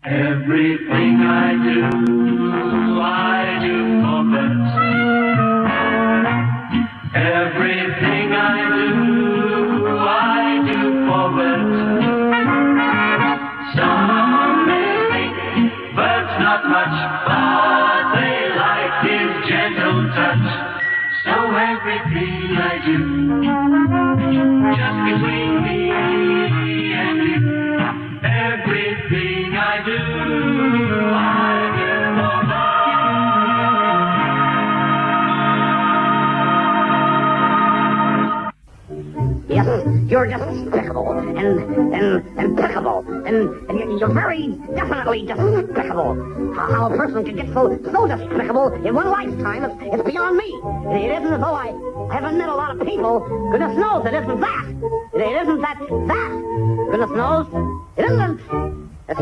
Everything I do for Bert. Everything I do for Bert. Some may think Bert's not much, but they like his gentle touch. So everything I do, just between me and you, everything I do for Bert. Yes, you're just despicable and pickable, and you're very definitely despicable. How a person can get so despicable in one lifetime, it's beyond me. It isn't as though I haven't met a lot of people. Goodness knows it isn't that. It isn't that. Goodness knows it isn't. It's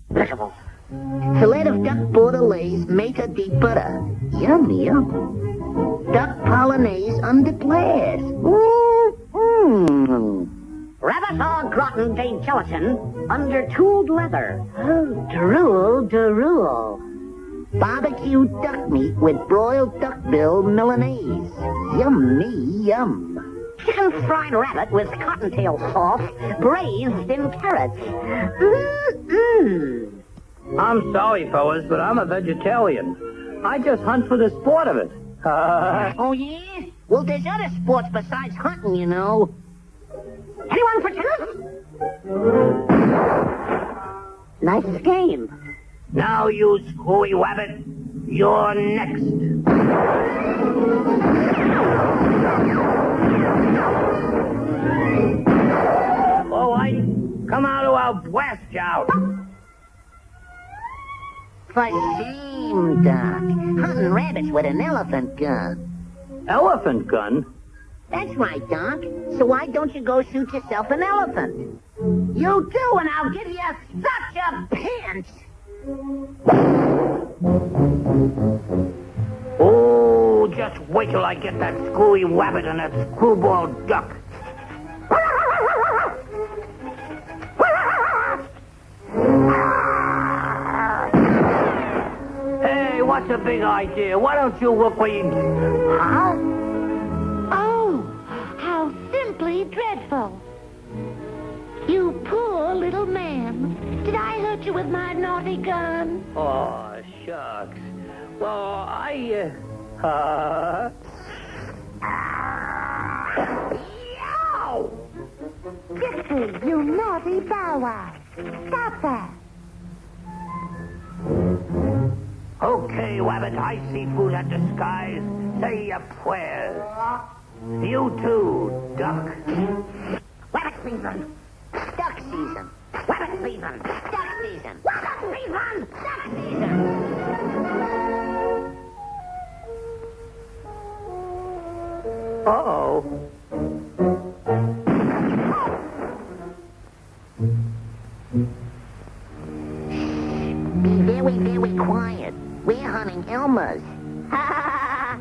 despicable. Fillet of duck bordelaise, maker de butter. Yum, yum. Duck polonaise under glass. Rabbit au gratin de gelatin under tooled leather. Oh, drool. Barbecue duck meat with broiled duckbill Milanese. Yummy, yum. Chicken fried rabbit with cottontail sauce braised in carrots. I'm sorry, fellas, but I'm a vegetarian. I just hunt for the sport of it. Oh, yeah? Well, there's other sports besides hunting, you know. Anyone for tennis? Nice game. Now, you screwy rabbit, you're next. All right, come out of our blast out. For shame, Doc. Hunting rabbits with an elephant gun. Elephant gun? That's right, Doc. So why don't you go shoot yourself an elephant? You do, and I'll give you such a pinch. Oh, just wait till I get that screwy rabbit and that screwball duck. Hey, what's the big idea? Why don't you look where you... Huh? Oh, how simply dreadful. You poor little man. Did I hurt you with my naughty gun? Oh, shucks. Well, Yow! Dixie, you naughty bow wow. Stop that. Okay, rabbit, I see through that disguise. Say your prayers. You too, duck. Rabbit season. Duck season. Rabbit season. Duck season. Rabbit season. Duck season. Uh-oh. Be very, very quiet. We're hunting Elmer's. Ha ha ha ha.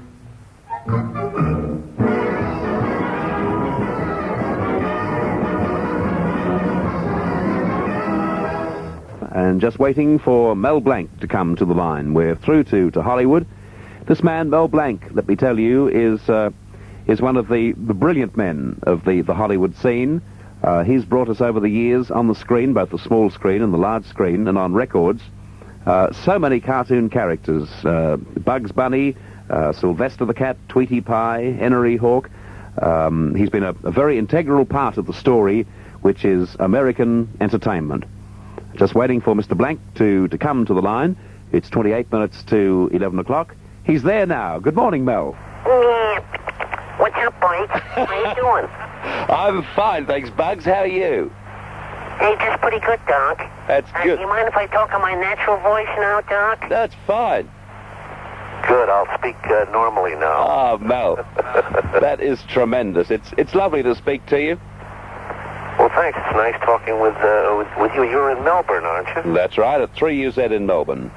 And just waiting for Mel Blanc to come to the line. We're through to Hollywood. This man, Mel Blanc, let me tell you, is one of the brilliant men of the Hollywood scene. He's brought us over the years on the screen, both the small screen and the large screen, and on records. So many cartoon characters. Bugs Bunny, Sylvester the Cat, Tweety Pie, Henry Hawk. He's been a very integral part of the story, which is American entertainment. Just waiting for Mr. Blanc to come to the line. It's 28 minutes to 11 o'clock. He's there now. Good morning, Mel. What's up, Blanc? How you doing? I'm fine, thanks, Bugs. How are you? Hey, just pretty good, Doc. That's good. You mind if I talk in my natural voice now, Doc? That's fine. Good, I'll speak normally now. Ah, Mel. That is tremendous. It's lovely to speak to you. Well, thanks. It's nice talking with you. You're in Melbourne, aren't you? That's right, at 3UZ in Melbourne.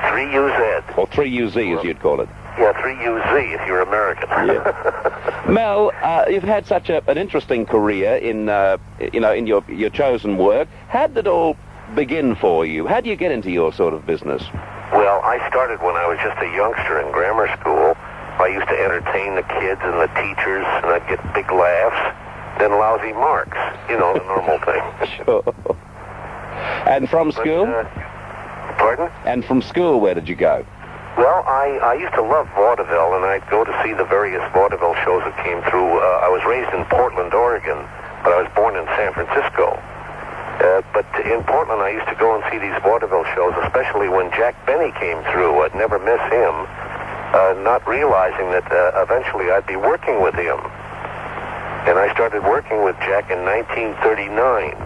3UZ. Or 3UZ, as you'd call it. Yeah, 3UZ if you're American. Yeah. Mel, you've had such an interesting career in in your chosen work. How did it all begin for you? How do you get into your sort of business? Well, I started when I was just a youngster in grammar school. I used to entertain the kids and the teachers, and I'd get big laughs, then lousy marks. You know, the normal thing. Sure. And from school? Pardon? And from school, where did you go? Well, I used to love vaudeville, and I'd go to see the various vaudeville shows that came through. I was raised in Portland, Oregon, but I was born in San Francisco. But in Portland, I used to go and see these vaudeville shows, especially when Jack Benny came through. I'd never miss him, not realizing that eventually I'd be working with him. And I started working with Jack in 1939.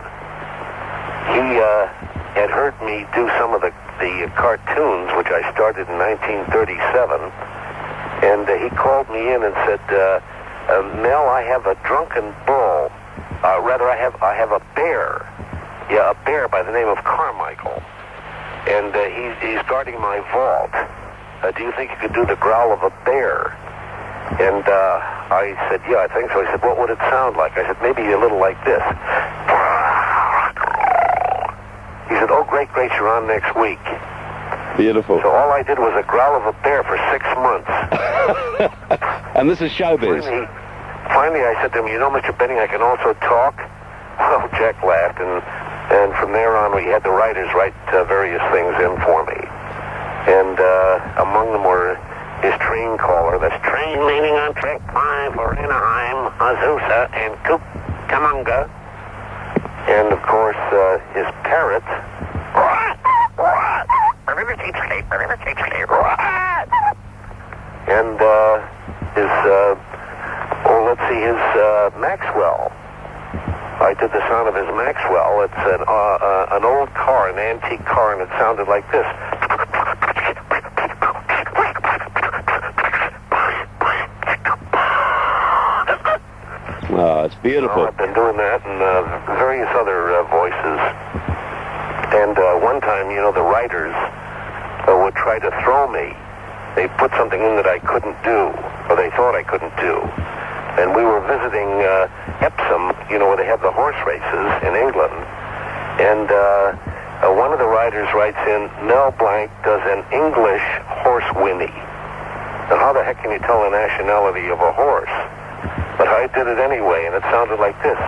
He had heard me do some of the cartoons, which I started in 1937, and he called me in and said, Mel, I have a drunken bull. Rather, I have a bear. Yeah, a bear by the name of Carmichael. And he's guarding my vault. Do you think you could do the growl of a bear? And I said, yeah, I think so. He said, what would it sound like? I said, maybe a little like this. He said, oh, great, you're on next week. Beautiful. So all I did was a growl of a bear for 6 months. And this is showbiz. Finally, I said to him, you know, Mr. Benning, I can also talk. Well, Jack laughed, and from there on, we had the writers write various things in for me. And among them were his train caller. That's train leaving on track 5 for Anaheim, Azusa, and Cucamonga. And, of course, his parrot. And his Maxwell. I did the sound of his Maxwell. It's an old car, an antique car, and it sounded like this. Oh, it's beautiful. I've been doing that and various other voices. And one time, you know, the writers would try to throw me. They put something in that I couldn't do, or they thought I couldn't do. And we were visiting Epsom, you know, where they have the horse races in England. And one of the writers writes in, Mel Blanc does an English horse whinny. Now, how the heck can you tell the nationality of a horse? But I did it anyway, and it sounded like this.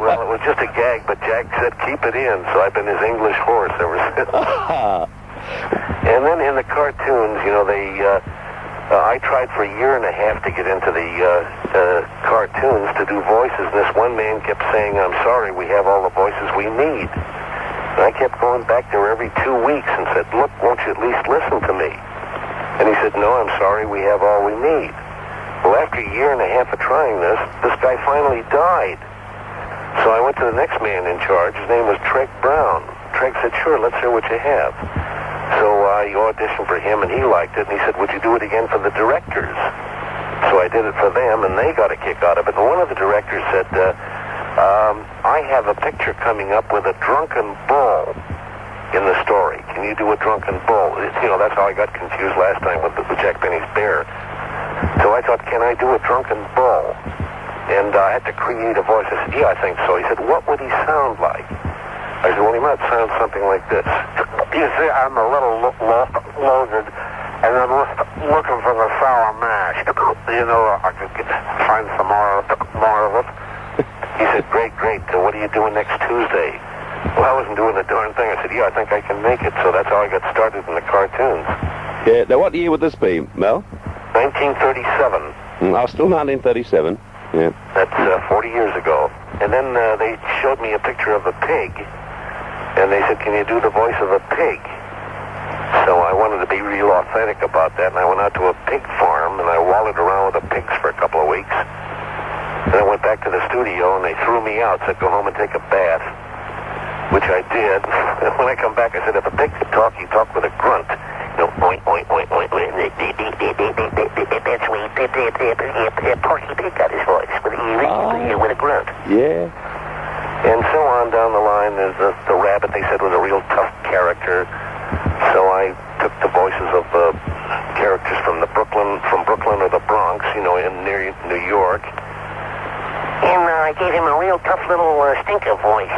Well, it was just a gag, but Jack said keep it in, so I've been his English horse ever since. And then in the cartoons, you know, I tried for a year and a half to get into the cartoons to do voices, and this one man kept saying, I'm sorry, we have all the voices we need. And I kept going back there every 2 weeks and said, look, won't you at least listen to me? And he said, no, I'm sorry, we have all we need. Well, after a year and a half of trying this guy finally died. So I went to the next man in charge. His name was Treg Brown. Treg said, sure, let's hear what you have. So I auditioned for him, and he liked it, and he said, would you do it again for the directors? So I did it for them, and they got a kick out of it. And one of the directors said, I have a picture coming up with a drunken bull in the story. Can you do a drunken bull? You know, that's how I got confused last time with Jack Benny's bear. So I thought, can I do a drunken bull? And I had to create a voice. I said, yeah, I think so. He said, what would he sound like? I said, well, he might sound something like this. You see, I'm a little loaded, and I'm looking for the sour mash. You know, I could find some more of it. He said, great. What are you doing next Tuesday? Well, I wasn't doing a darn thing. I said, yeah, I think I can make it. So that's how I got started in the cartoons. Yeah. Now, what year would this be, Mel? 1937. Still 1937. Yeah. That's 40 years ago. And then they showed me a picture of a pig, and they said, can you do the voice of a pig? So I wanted to be real authentic about that, and I went out to a pig farm, and I wallowed around with the pigs for a couple of weeks. And I went back to the studio, and they threw me out, said, go home and take a bath, which I did. And when I come back, I said, if a pig could talk, he'd talk with a grunt. You know, oink, oink, oink, oink, oink. That's way Porky Pig got his voice, with a grunt. Yeah. And so on down the line. There's the rabbit they said was a real tough character. So I took the voices of characters from Brooklyn or the Bronx, near New York. And I gave him a real tough little stinker voice.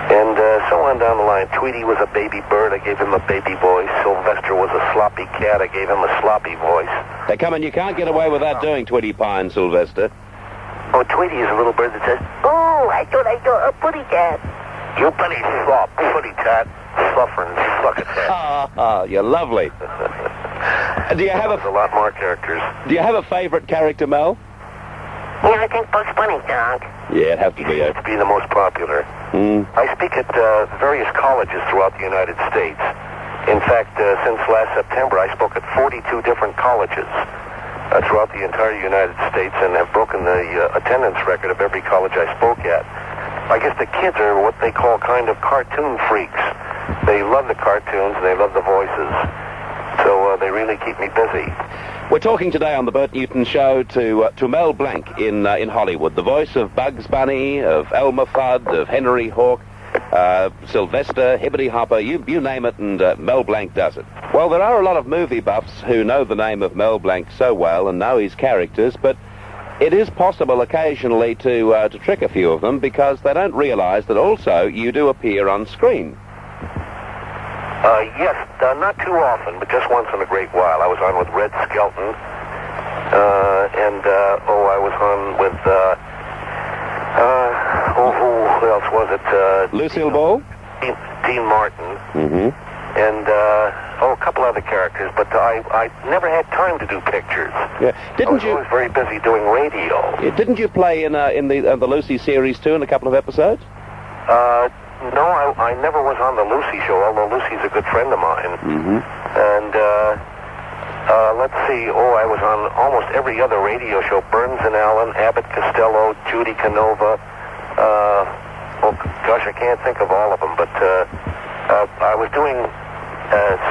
And so on down the line. Tweety was a baby bird. I gave him a baby voice. Sylvester was a sloppy cat. I gave him a sloppy voice. Hey, come on, you can't get away without doing Tweety Pine, Sylvester. Oh, Tweety is a little bird that says, Oh, I thought a putty cat. "You penny slop, footy tat, fluffer and sucker tat." You're lovely. Do you have There's a lot more characters. Do you have a favorite character, Mel? Yeah, I think Bugs Bunny, Doc. Yeah, it'd have to be. To be the most popular. I speak at various colleges throughout the United States. In fact, since last September, I spoke at 42 different colleges throughout the entire United States and have broken the attendance record of every college I spoke at. I guess the kids are what they call kind of cartoon freaks. They love the cartoons and they love the voices. So they really keep me busy. We're talking today on the Bert Newton Show to Mel Blanc in Hollywood, the voice of Bugs Bunny, of Elmer Fudd, of Henry Hawk, Sylvester, Hibbity Hopper, you name it, and Mel Blanc does it. Well, there are a lot of movie buffs who know the name of Mel Blanc so well and know his characters, but it is possible occasionally to trick a few of them because they don't realize that also you do appear on screen. Yes, not too often, but just once in a great while. I was on with Red Skelton, I was on with, who else was it? Lucille Ball? Dean Martin. And, a couple other characters, but I never had time to do pictures. Yeah. I was always very busy doing radio. Yeah, didn't you play in the Lucy series too in a couple of episodes? No, I never was on the Lucy show, although Lucy's a good friend of mine. And, let's see, I was on almost every other radio show. Burns and Allen, Abbott Costello, Judy Canova. I can't think of all of them, but I was doing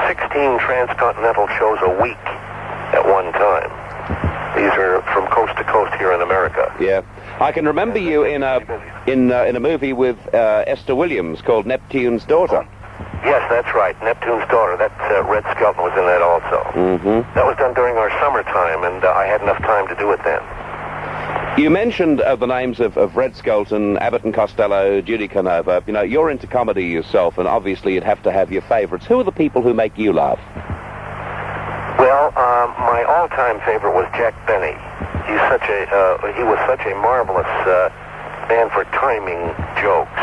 16 transcontinental shows a week at one time. These are from coast to coast here in America. Yeah. I can remember you in a movie with Esther Williams called Neptune's Daughter. Yes, that's right. Neptune's Daughter. That Red Skelton was in that also. That was done during our summertime, and I had enough time to do it then. You mentioned the names of Red Skelton, Abbott and Costello, Judy Canova. You're into comedy yourself, and obviously you'd have to have your favorites. Who are the people who make you laugh? Well, my all-time favorite was Jack Benny. He was such a marvelous man for timing jokes.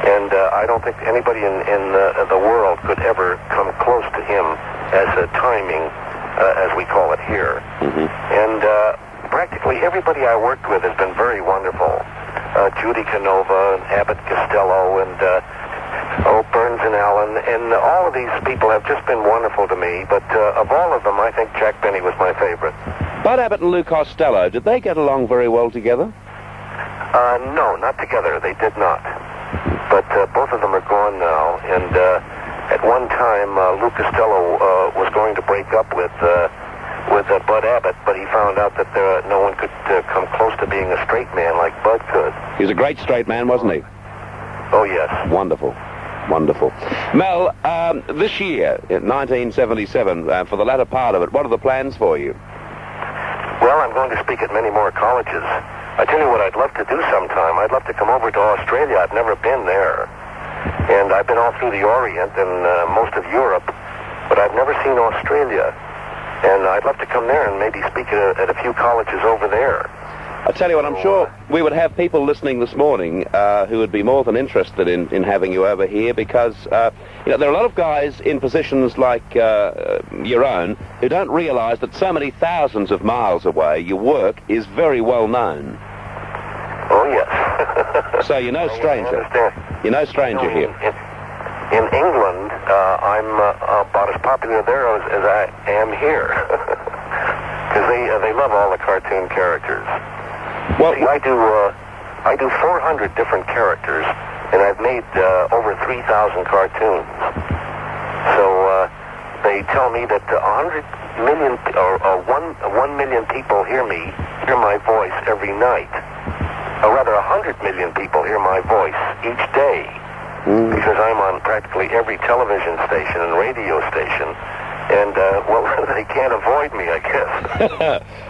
And I don't think anybody in the world could ever come close to him as a timing, as we call it here. And practically everybody I worked with has been very wonderful. Judy Canova, Abbott Costello, and Burns and Allen, and all of these people have just been wonderful to me. But of all of them, I think Jack Benny was my favorite. Bud Abbott and Lou Costello, did they get along very well together? No, not together. They did not. But both of them are gone now. And at one time, Lou Costello was going to break up with Bud Abbott, but he found out that no one could come close to being a straight man like Bud could. He was a great straight man, wasn't he? Oh, yes. Wonderful. Wonderful. Mel, this year, in 1977, for the latter part of it, what are the plans for you? Well, I'm going to speak at many more colleges. I tell you what I'd love to do sometime. I'd love to come over to Australia. I've never been there. And I've been all through the Orient and most of Europe, but I've never seen Australia. And I'd love to come there and maybe speak at a few colleges over there. I'll tell you what, I'm sure we would have people listening this morning who would be more than interested in having you over here because, there are a lot of guys in positions like your own who don't realize that so many thousands of miles away, your work is very well known. Oh, yes. So you're no stranger. I understand. You're no stranger here. In England, I'm about as popular there as I am here. Because they love all the cartoon characters. Well, see, I do 400 different characters, and I've made over 3,000 cartoons. So they tell me that 100 million or 1 million people hear my voice every night. or rather 100 million people hear my voice each day. Because I'm on practically every television station and radio station. And, well, they can't avoid me, I guess.